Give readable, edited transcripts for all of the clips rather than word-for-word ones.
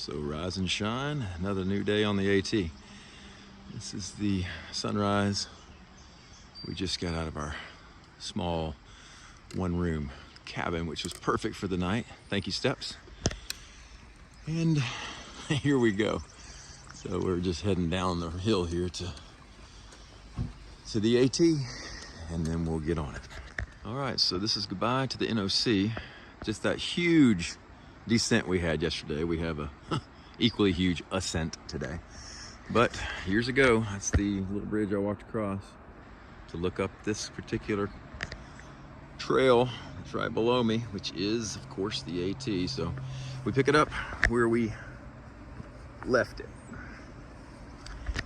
So rise and shine, another new day on the AT. This is the sunrise. We just got out of our small one-room cabin, which was perfect for the night. Thank you, Steps. And here we go. So we're just heading down the hill here to the AT, and then we'll get on it. All right, so this is goodbye to the NOC. Just that huge descent we had yesterday. We have a equally huge ascent today. But years ago, that's the little bridge I walked across to look up this particular trail that's right below me, which is, of course, the AT. So we pick it up where we left it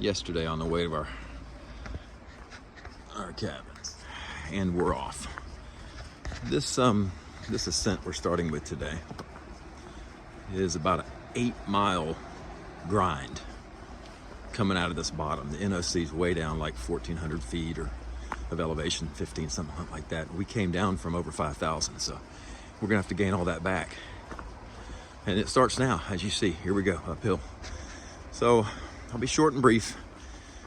yesterday on the way to our cabins, and we're off. This ascent we're starting with today is about an 8-mile grind coming out of this bottom. The NOC is way down, like 1,400 feet or of elevation, 15, something like that. We came down from over 5,000, so we're gonna have to gain all that back. And it starts now, as you see. Here we go, uphill. So I'll be short and brief.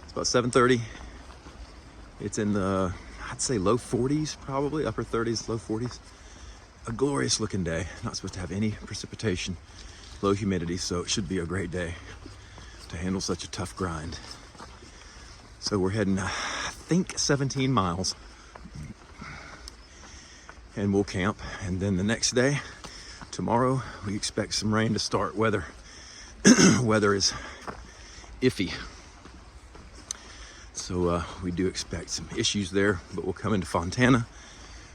It's about 7:30. It's in the, I'd say low 40s, probably upper 30s, low 40s. A glorious looking day. Not supposed to have any precipitation, low humidity, so it should be a great day to handle such a tough grind. So we're heading, I think, 17 miles, and we'll camp. And then the next day, tomorrow, we expect some rain to start. Weather is iffy. So we do expect some issues there, but we'll come into Fontana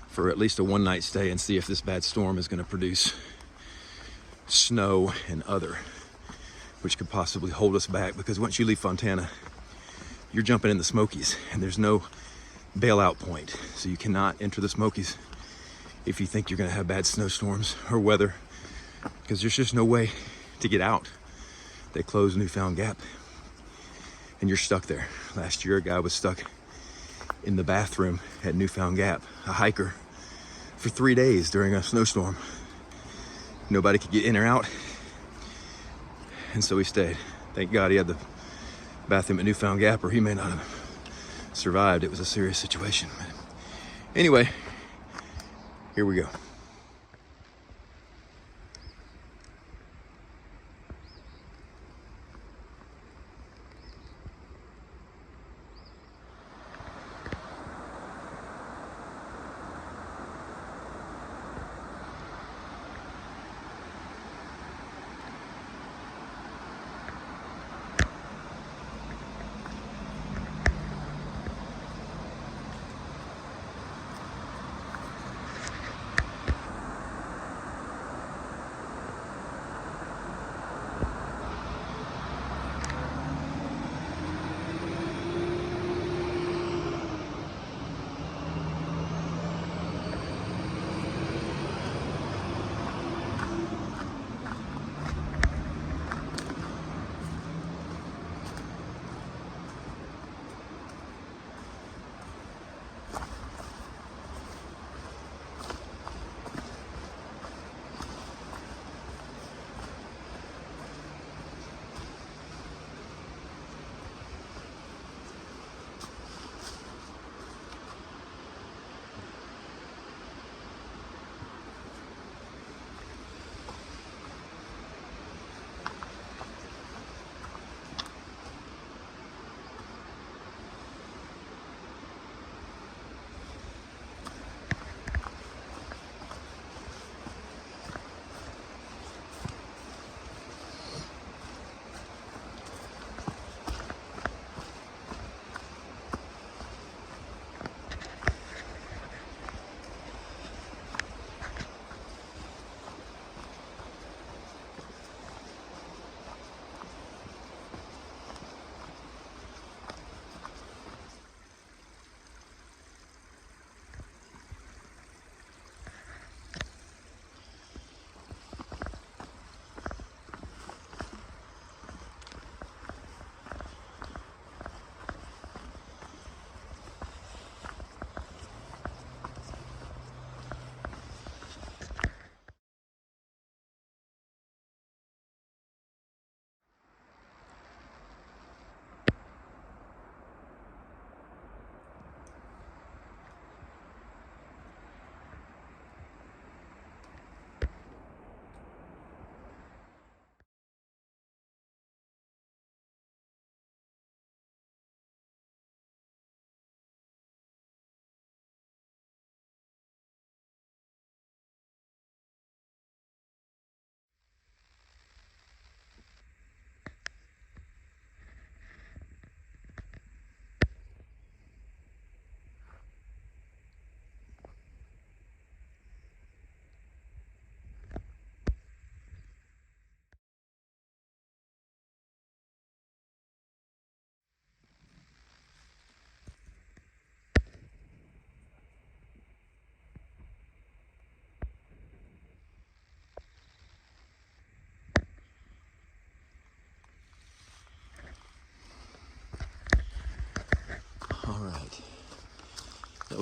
for at least a one-night stay and see if this bad storm is going to produce snow and other, which could possibly hold us back, because once you leave Fontana, you're jumping in the Smokies, and there's no bailout point. So you cannot enter the Smokies if you think you're going to have bad snowstorms or weather, because there's just no way to get out. They closed Newfound Gap, and you're stuck there. Last year, a guy was stuck in the bathroom at Newfound Gap, a hiker, for 3 days during a snowstorm. Nobody could get in or out, and so he stayed. Thank God he had the bathroom at Newfound Gap, or he may not have survived. It was a serious situation. But anyway, here we go.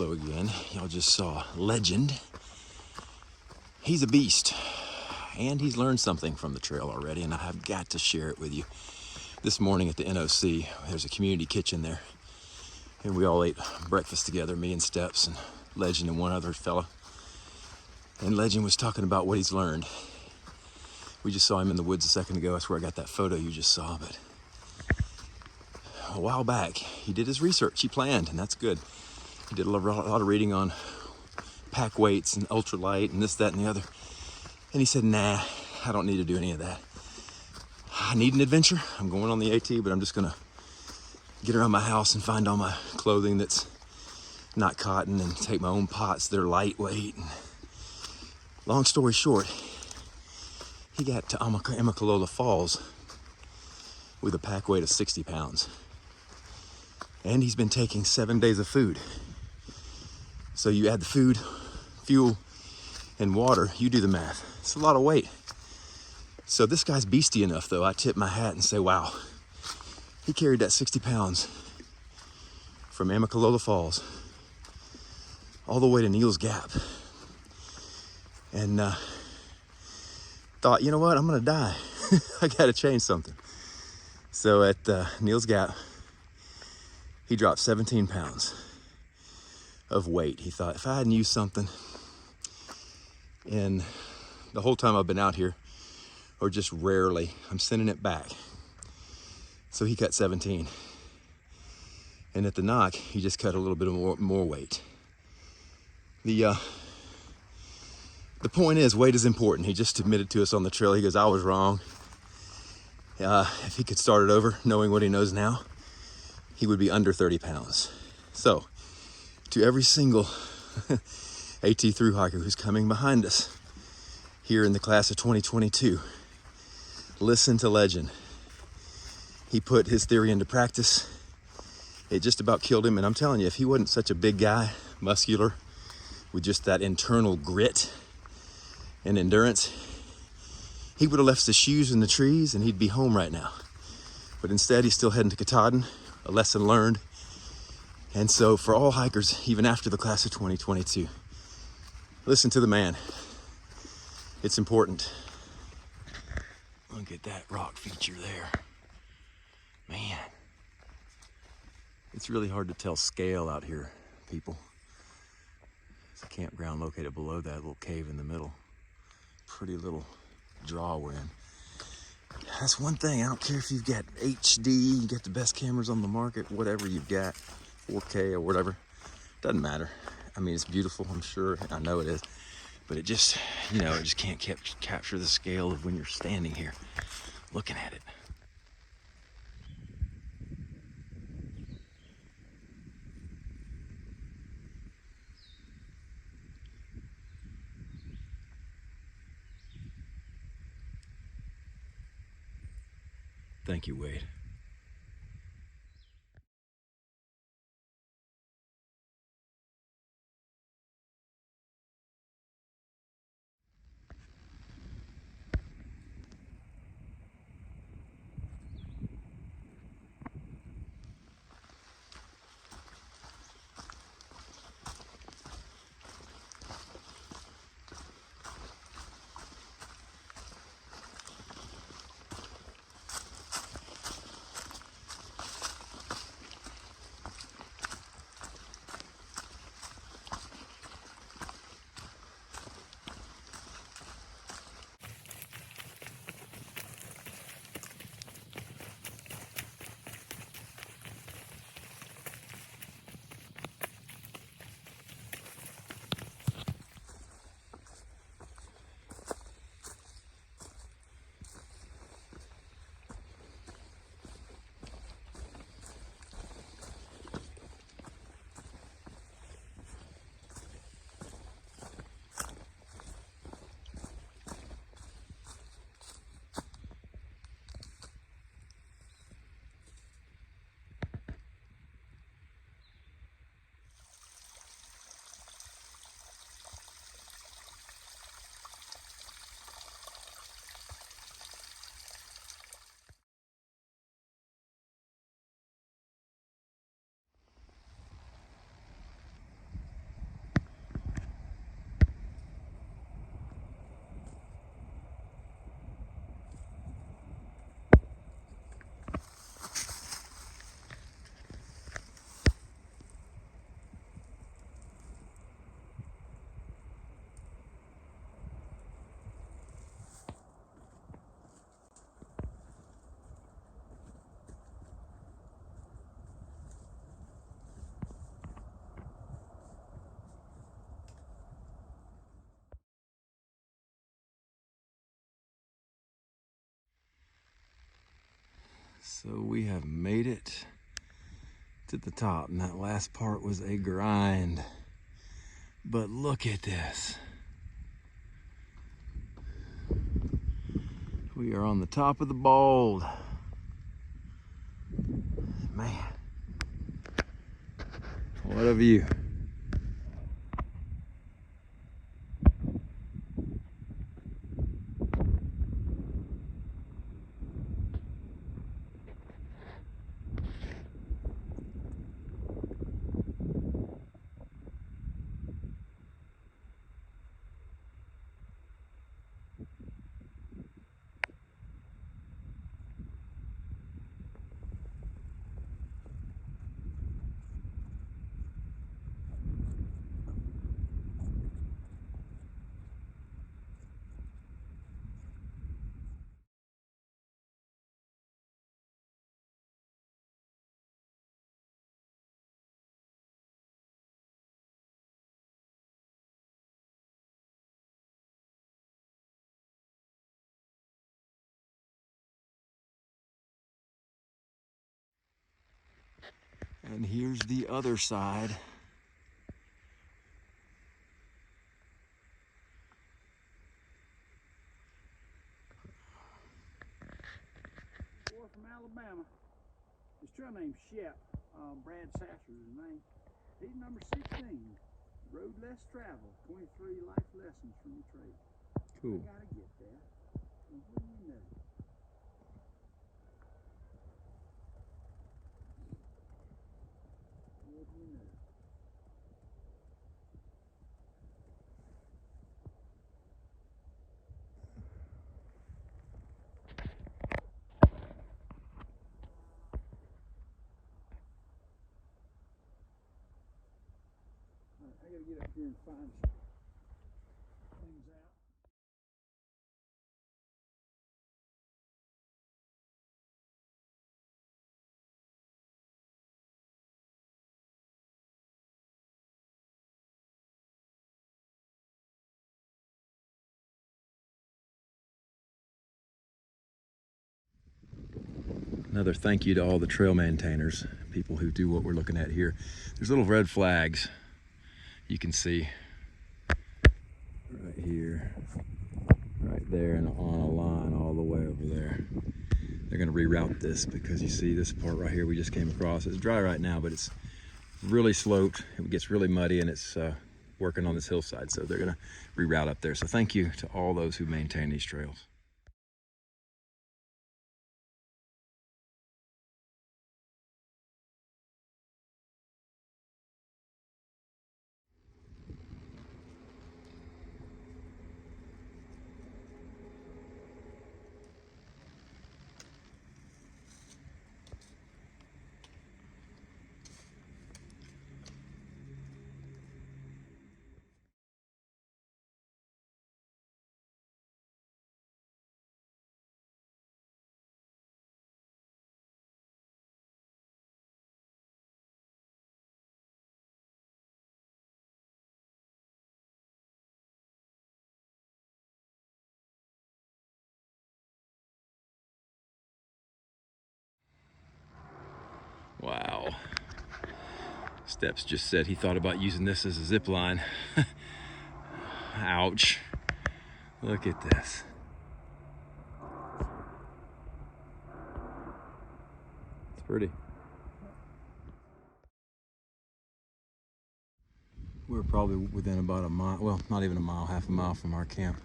Hello again. Y'all just saw Legend. He's a beast, and he's learned something from the trail already, and I've got to share it with you. This morning at the NOC, there's a community kitchen there, and we all ate breakfast together, me and Steps and Legend and one other fella. And Legend was talking about what he's learned. We just saw him in the woods a second ago. That's where I got that photo you just saw. But a while back, he did his research. He planned, and that's good. He did a lot of reading on pack weights and ultralight and this, that, and the other. And he said, nah, I don't need to do any of that. I need an adventure. I'm going on the AT, but I'm just gonna get around my house and find all my clothing that's not cotton and take my own pots. They're lightweight. And long story short, he got to Immokalee Falls with a pack weight of 60 pounds. And he's been taking 7 days of food. So you add the food, fuel, and water, you do the math. It's a lot of weight. So this guy's beastie enough, though. I tip my hat and say, wow, he carried that 60 pounds from Immokalee Falls all the way to Neal's Gap. And thought, you know what, I'm gonna die. I gotta change something. So at Neal's Gap, he dropped 17 pounds of weight. He thought, if I hadn't used something in the whole time I've been out here, or just rarely, I'm sending it back. So he cut 17. And at the knock, he just cut a little bit more weight. The point is, weight is important. He just admitted to us on the trail. He goes, I was wrong. If he could start it over, knowing what he knows now, he would be under 30 pounds. So, to every single AT thru hiker who's coming behind us here in the class of 2022, listen to Legend. He put his theory into practice. It just about killed him. And I'm telling you, if he wasn't such a big guy, muscular, with just that internal grit and endurance, he would have left his shoes in the trees and he'd be home right now. But instead, he's still heading to Katahdin, a lesson learned. And so for all hikers, even after the class of 2022, listen to the man. It's important. Look at that rock feature there. Man, it's really hard to tell scale out here, people. It's a campground located below that little cave in the middle. Pretty little draw we're in. That's one thing. I don't care if you've got HD, you got the best cameras on the market, whatever you've got, 4K or whatever. Doesn't matter. I mean, it's beautiful, I'm sure. I know it is. But it just, it just can't capture the scale of when you're standing here looking at it. Thank you, Wade. So we have made it to the top, and that last part was a grind. But look at this. We are on the top of the Bald. Man, what a view. And here's the other side. Boy from Alabama. This trail named Shep. Brad Sasser's his name. He's number 16. Road less travel. 23 life lessons from the trail. Cool. I gotta get there. And what do you know? What do you know? Right, I gotta get up here and find some things out. Another thank you to all the trail maintainers, people who do what we're looking at here. There's little red flags you can see right here, right there, and on a line all the way over there. They're gonna reroute this because you see this part right here we just came across. It's dry right now, but it's really sloped. It gets really muddy, and it's working on this hillside. So they're gonna reroute up there. So thank you to all those who maintain these trails. Wow. Steps just said he thought about using this as a zip line. Ouch. Look at this. It's pretty. We're probably within about a mile, well, not even a mile, half a mile from our camp.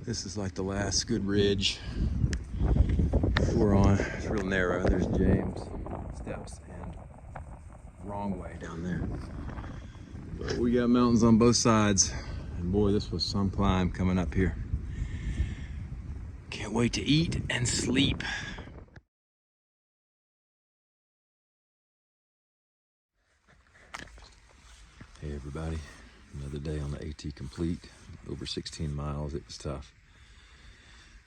This is like the last good ridge we're on. It's real narrow. There's James steps and wrong way down there. But we got mountains on both sides. And boy, this was some climb coming up here. Can't wait to eat and sleep. Hey everybody, another day on the AT Complete. Over 16 miles, it was tough.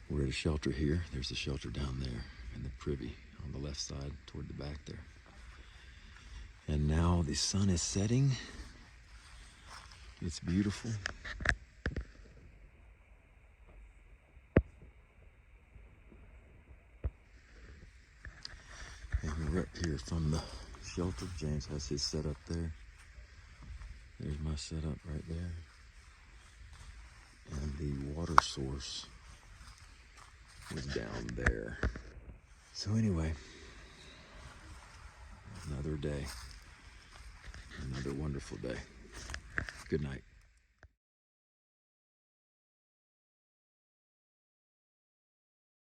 We're at a shelter here. There's a shelter down there and the privy on the left side toward the back there. And now the sun is setting. It's beautiful. We're up here from the shelter. James has his setup there. There's my setup right there. And the water source is down there. So anyway, another day. Another wonderful day. Good night.